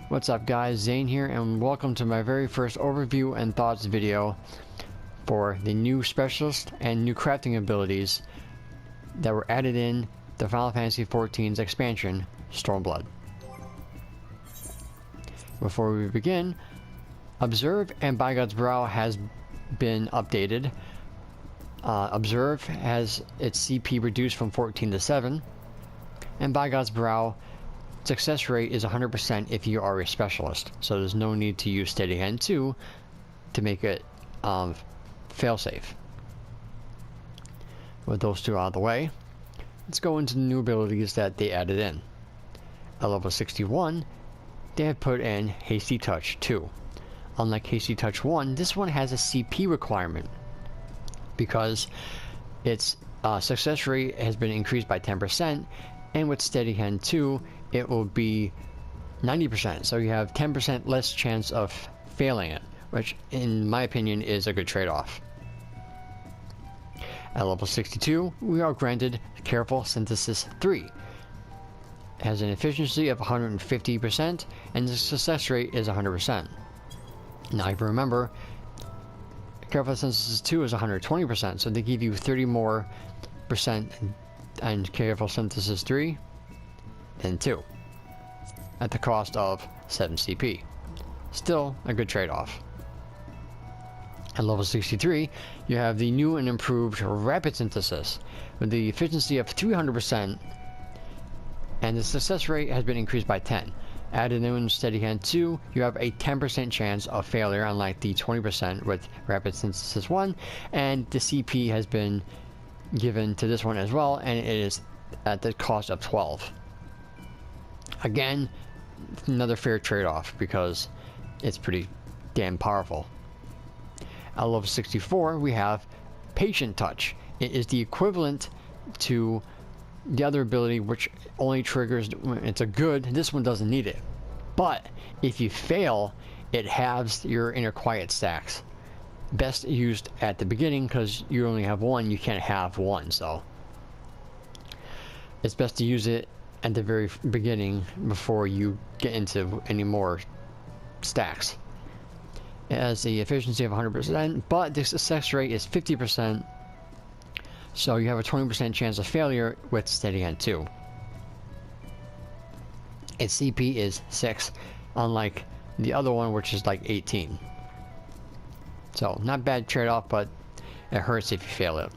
What's up guys, Zane here, and welcome to my very first overview and thoughts video for the new specialist and new crafting abilities that were added in the Final Fantasy XIV's expansion, Stormblood. Before we begin, Observe and By God's Brow has been updated. Observe has its CP reduced from 14 to 7, and By God's Brow success rate is 100% if you are a specialist, so there's no need to use Steady Hand 2 to make it failsafe. With those two out of the way, let's go into the new abilities that they added in. At level 61, they have put in Hasty Touch 2. Unlike Hasty Touch 1, this one has a CP requirement because its success rate has been increased by 10%, and with Steady Hand 2, it will be 90%, so you have 10% less chance of failing it, which in my opinion is a good trade-off. At level 62, we are granted Careful Synthesis 3. It has an efficiency of 150%, and the success rate is 100%. Now, if you remember, Careful Synthesis 2 is 120%, so they give you 30 more percent and Careful Synthesis 3 than 2 at the cost of 7 CP. Still a good trade-off. At level 63, you have the new and improved Rapid Synthesis with the efficiency of 300%, and the success rate has been increased by 10. Added in Steady Hand 2, you have a 10% chance of failure, unlike the 20% with Rapid Synthesis 1, and the CP has been given to this one as well, and it is at the cost of 12. Again, another fair trade-off because it's pretty damn powerful. At level 64, we have Patient Touch. It is the equivalent to the other ability, which only triggers when it's a good. This one doesn't need it, but if you fail, it halves your inner quiet stacks. Best used at the beginning because you only have one, you can't have one, so it's best to use it at the very beginning before you get into any more stacks. It has the efficiency of 100%, but the success rate is 50%, so you have a 20% chance of failure with Steady Hand 2. Its CP is 6, unlike the other one, which is like 18. So, not bad trade-off, but it hurts if you fail it.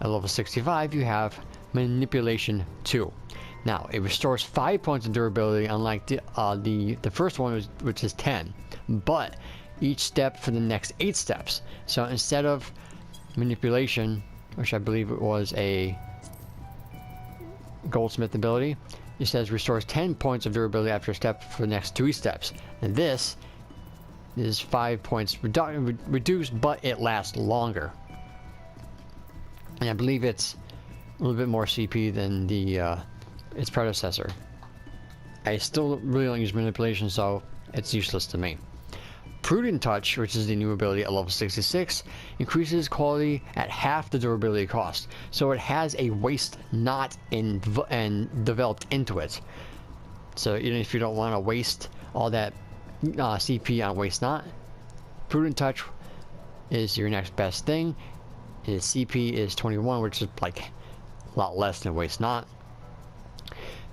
At level 65, you have Manipulation 2. Now, it restores 5 points of durability, unlike the first one, which is 10. But each step for the next 8 steps. So, instead of Manipulation, which I believe it was a Goldsmith ability, it says restores 10 points of durability after a step for the next 3 steps. And this is 5 points reduced, but it lasts longer. And I believe it's a little bit more CP than the its predecessor. I still really don't use Manipulation, so it's useless to me. Prudent Touch, which is the new ability at level 66, increases quality at half the durability cost. So it has a waste not and developed into it. So even if you don't want to waste all that CP on Waste Not, Prudent Touch is your next best thing. Its CP is 21, which is like a lot less than Waste Not.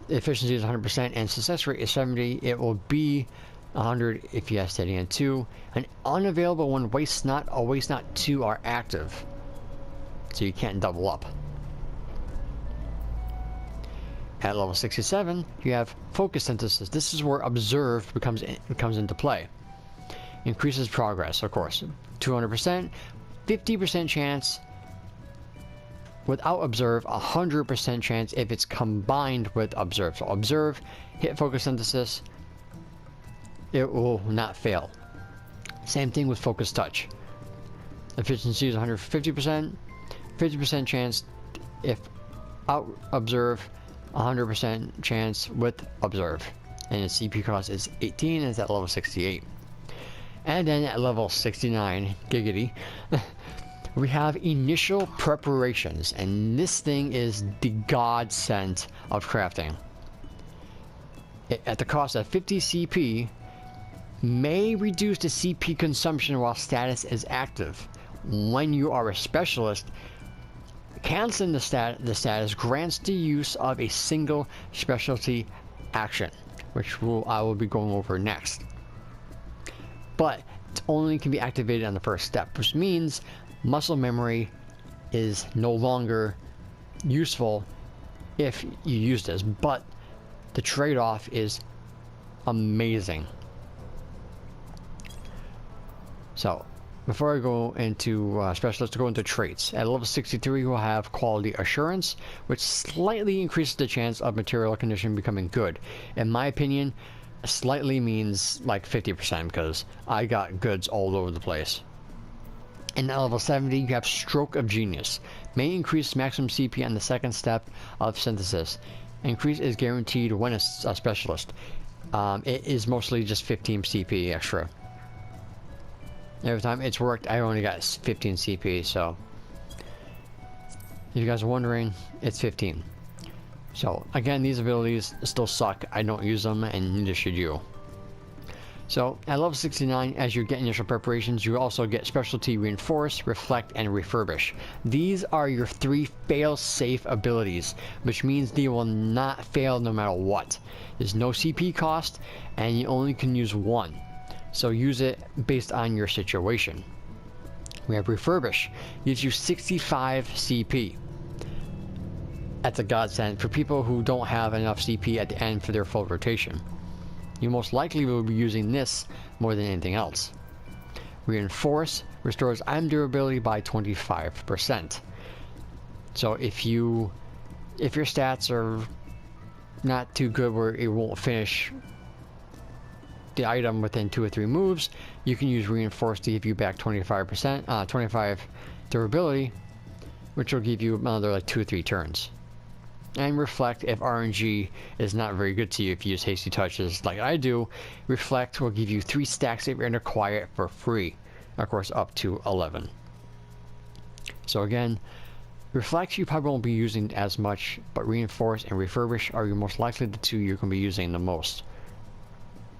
The efficiency is 100% and success rate is 70. It will be 100 if you have Steady Hand 2, and unavailable when Waste Not or Waste Not 2 are active, so you can't double up. At level 67, you have Focus Synthesis. This is where Observe comes into play. Increases progress, of course. 200%, 50% chance without Observe, 100% chance if it's combined with Observe. So Observe, hit Focus Synthesis, it will not fail. Same thing with Focus Touch. Efficiency is 150%, 50% chance if out Observe, 100% chance with Observe, and its CP cost is 18 and it's at level 68. And then at level 69, giggity, we have Initial Preparations, and this thing is the godsend of crafting. at the cost of 50 CP, may reduce the CP consumption while status is active. When you are a specialist, canceling the status grants the use of a single specialty action, which I will be going over next. But it only can be activated on the first step, which means muscle memory is no longer useful if you use this, but the trade-off is amazing. So before I go into specialists, to go into traits. At level 63, we'll have quality assurance, which slightly increases the chance of material condition becoming good. In my opinion, slightly means like 50%, because I got goods all over the place. And at level 70, you have stroke of genius. May increase maximum CP on the second step of synthesis. Increase is guaranteed when a specialist. It is mostly just 15 CP extra. Every time it's worked, I only got 15 CP, so if you guys are wondering, it's 15. So again, these abilities still suck. I don't use them, and neither should you. So at level 69, as you get initial preparations, you also get specialty reinforce, reflect, and refurbish. These are your 3 fail-safe abilities, which means they will not fail no matter what. There's no CP cost, and you only can use 1. So use it based on your situation. We have refurbish, gives you 65 CP. That's a godsend for people who don't have enough CP at the end for their full rotation. You most likely will be using this more than anything else. Reinforce restores item durability by 25%. So if your stats are not too good where it won't finish the item within 2 or 3 moves, you can use reinforce to give you back 25%, 25 durability, which will give you another like 2 or 3 turns. And reflect, if RNG is not very good to you, if you use hasty touches like I do, reflect will give you 3 stacks of inner quiet for free, of course up to 11. So again, reflect you probably won't be using as much, but reinforce and refurbish are your most likely the 2 you're going to be using the most.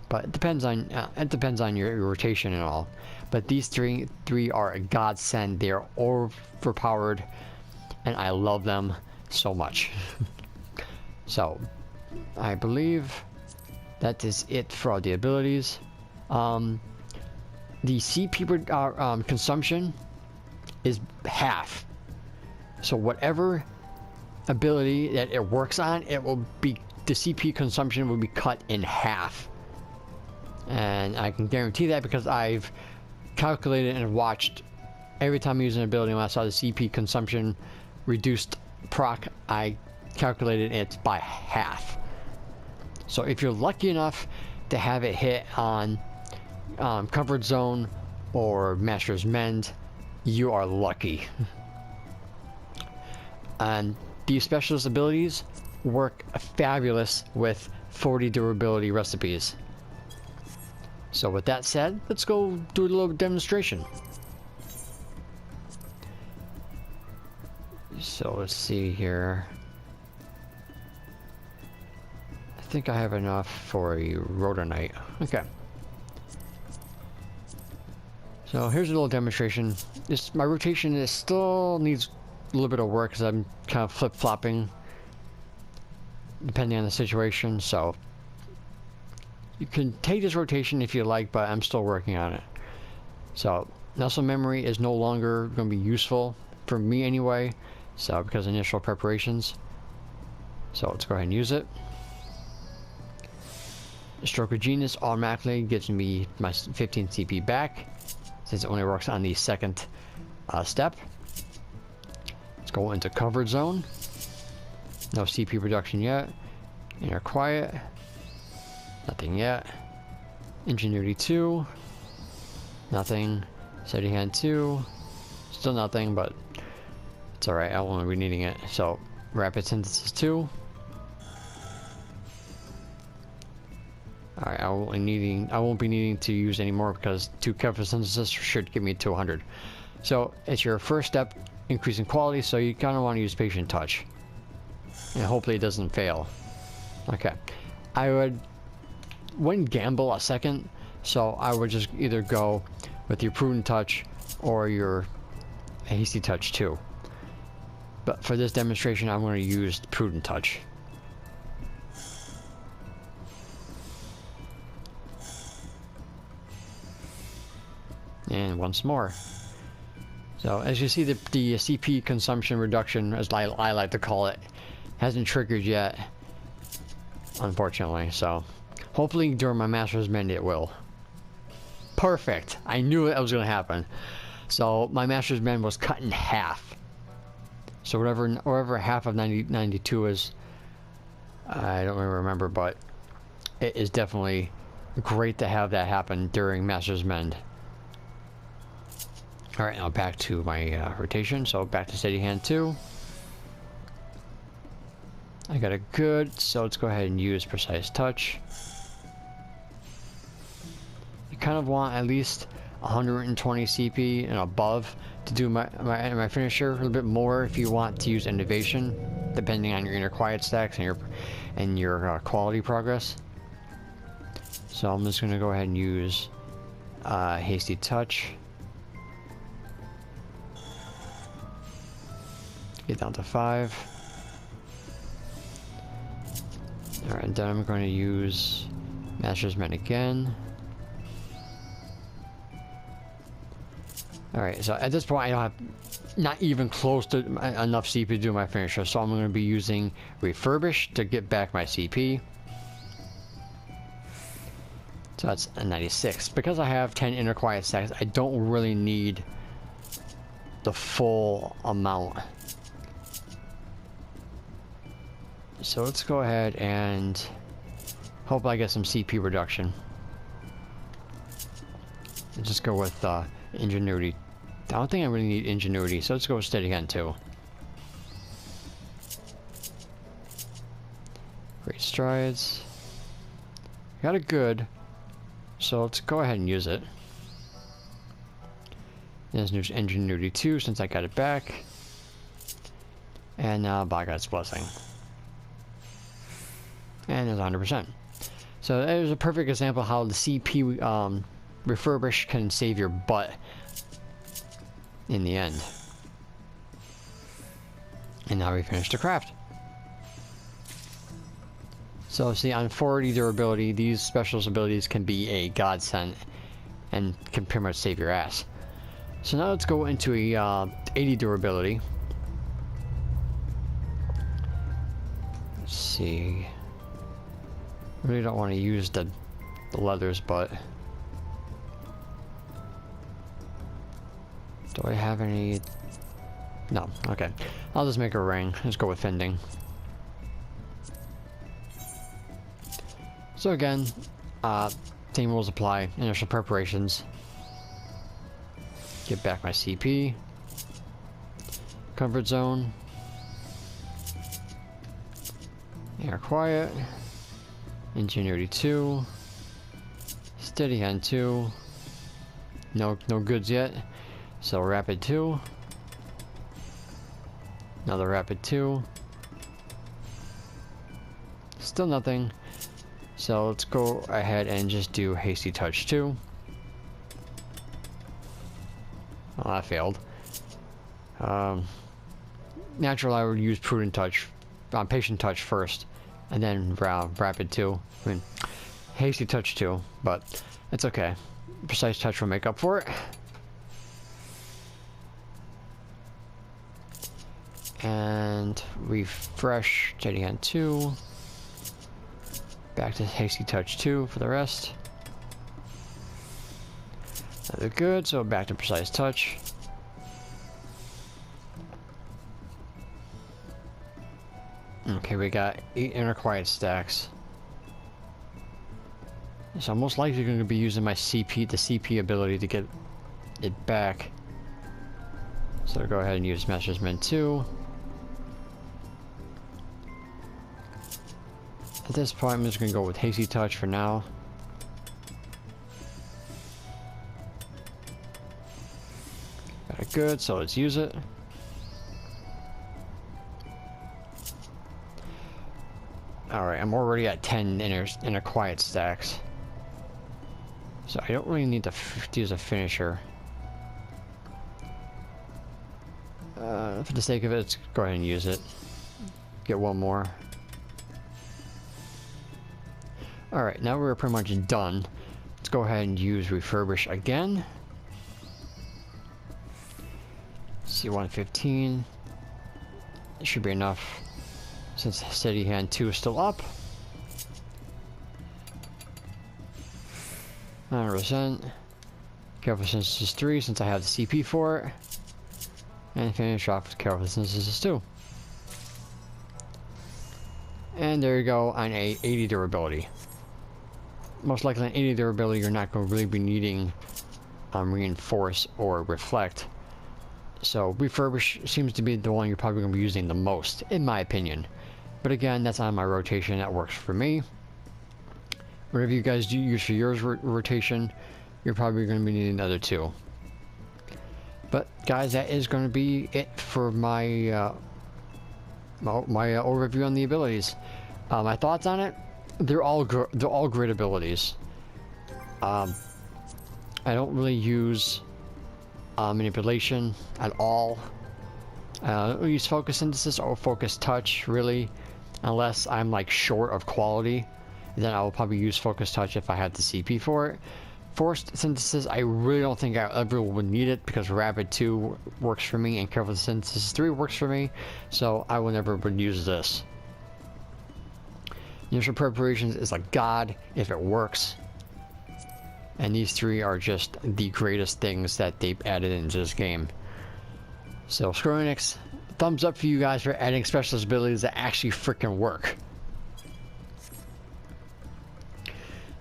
But it depends on your rotation and all. But these three are a godsend. They are overpowered, and I love them so much. So I believe that is it for all the abilities. The CP consumption is half. So whatever ability that it works on, it will be, the CP consumption will be cut in half. And I can guarantee that because I've calculated and watched every time I use an ability. When I saw the CP consumption reduced proc, I calculated it by half. So if you're lucky enough to have it hit on Comfort Zone or Master's Mend, you are lucky. And these specialist abilities work fabulous with 40 durability recipes. So with that said, let's go do a little demonstration. So let's see here. I think I have enough for a Rhodonite. Okay. So here's a little demonstration. My rotation still needs a little bit of work because I'm kind of flip-flopping depending on the situation. So you can take this rotation if you like, but I'm still working on it. So muscle memory is no longer going to be useful for me anyway. So because of initial preparations. So let's go ahead and use it. Stroke of Genius automatically gives me my 15 CP back, since it only works on the second step. Let's go into Comfort Zone. No CP reduction yet. Inner Quiet. Nothing yet. Ingenuity 2. Nothing. Steady Hand 2. Still nothing, but it's alright, I won't be needing it. So, Rapid Synthesis 2. Alright, I won't be needing to use any more because 2 Rapid Synthesis should give me to 100. So, it's your first step, increasing quality, so you kind of want to use Patient Touch. And hopefully it doesn't fail. Okay. I would wouldn't gamble a second, so I would just either go with your Prudent Touch or your Hasty Touch too. But for this demonstration, I'm going to use Prudent Touch. And once more. So as you see, the CP consumption reduction, as I like to call it, hasn't triggered yet, unfortunately. So hopefully during my Master's Mend it will. Perfect. I knew that was going to happen. So my Master's Mend was cut in half. So whatever half of 92 is, I don't really remember, but it is definitely great to have that happen during Master's Mend. Alright, now back to my rotation, so back to Steady Hand 2. I got a good, so let's go ahead and use Precise Touch. You kind of want at least 120 CP and above to do my finisher. A little bit more if you want to use Innovation, depending on your inner quiet stacks and your quality progress. So I'm just gonna go ahead and use Hasty Touch. Get down to 5. Alright, then I'm going to use Master's Mend again. Alright, so at this point I don't have not even close to enough CP to do my finisher, so I'm going to be using Refurbish to get back my CP. So that's a 96. Because I have 10 inner quiet stacks, I don't really need the full amount. So let's go ahead and hope I get some CP reduction. And just go with Ingenuity. I don't think I really need Ingenuity, so let's go with Steady Hand 2. Great Strides. Got a good, so let's go ahead and use it. There's new Ingenuity 2 since I got it back. And now by God's blessing. And it's 100%. So there's a perfect example how the CP refurbish can save your butt in the end. And now we finished the craft. So see, on 40 durability, these special abilities can be a godsend and can pretty much save your ass. So now let's go into a 80 durability. Let's see. Really don't want to use the leathers, but do I have any? No. Okay, I'll just make a ring. Let's go with Fending. So again, same rules apply. Initial preparations. Get back my CP. Comfort zone. Air quiet. Ingenuity 2. Steady Hand 2. No goods yet. So Rapid 2. Another Rapid 2. Still nothing. So let's go ahead and just do Hasty Touch 2. Oh, that failed. Natural, I would use Prudent Touch, Patient Touch first, and then Rapid 2. I mean, Hasty Touch 2, but it's okay. Precise Touch will make up for it. And refresh Steady Hand 2. Back to Hasty Touch 2 for the rest. They're good, so back to Precise Touch. Okay, we got 8 inner quiet stacks. So I'm most likely going to be using my CP, the CP ability to get it back. So I'll go ahead and use Master's Mend 2. At this point, I'm just going to go with Hasty Touch for now. Got it good, so let's use it. Alright, I'm already at 10 inner quiet stacks. So I don't really need to use a finisher. For the sake of it, let's go ahead and use it. Get one more. Alright, now we're pretty much done. Let's go ahead and use refurbish again. C115. It should be enough since Steady Hand 2 is still up. 100%. Careful Synthesis 3 since I have the CP for it. And finish off with Careful Synthesis 2. And there you go on a 80 durability. Most likely on 80 durability you're not going to really be needing reinforce or reflect. So refurbish seems to be the one you're probably going to be using the most, in my opinion. But again, that's on my rotation, that works for me. Whatever you guys do use for yours rotation, you're probably going to be needing the other two. But guys, that is going to be it for my overview on the abilities. My thoughts on it: they're all great abilities. I don't really use manipulation at all. I don't use focus synthesis or focus touch really, unless I'm like short of quality. Then I will probably use focus touch if I had the CP for it. Forced synthesis, I really don't think I ever would need it because Rapid 2 works for me and Careful Synthesis 3 works for me, so I will never would use this. Initial preparations is like God if it works. And these three are just the greatest things that they've added into this game. So Square Enix, thumbs up for you guys for adding specialist abilities that actually freaking work.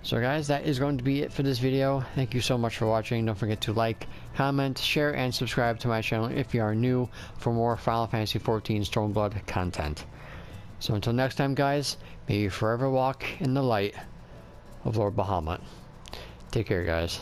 So guys, that is going to be it for this video. Thank you so much for watching. Don't forget to like, comment, share, and subscribe to my channel if you are new for more Final Fantasy XIV Stormblood content. So until next time guys, may you forever walk in the light of Lord Bahamut. Take care guys.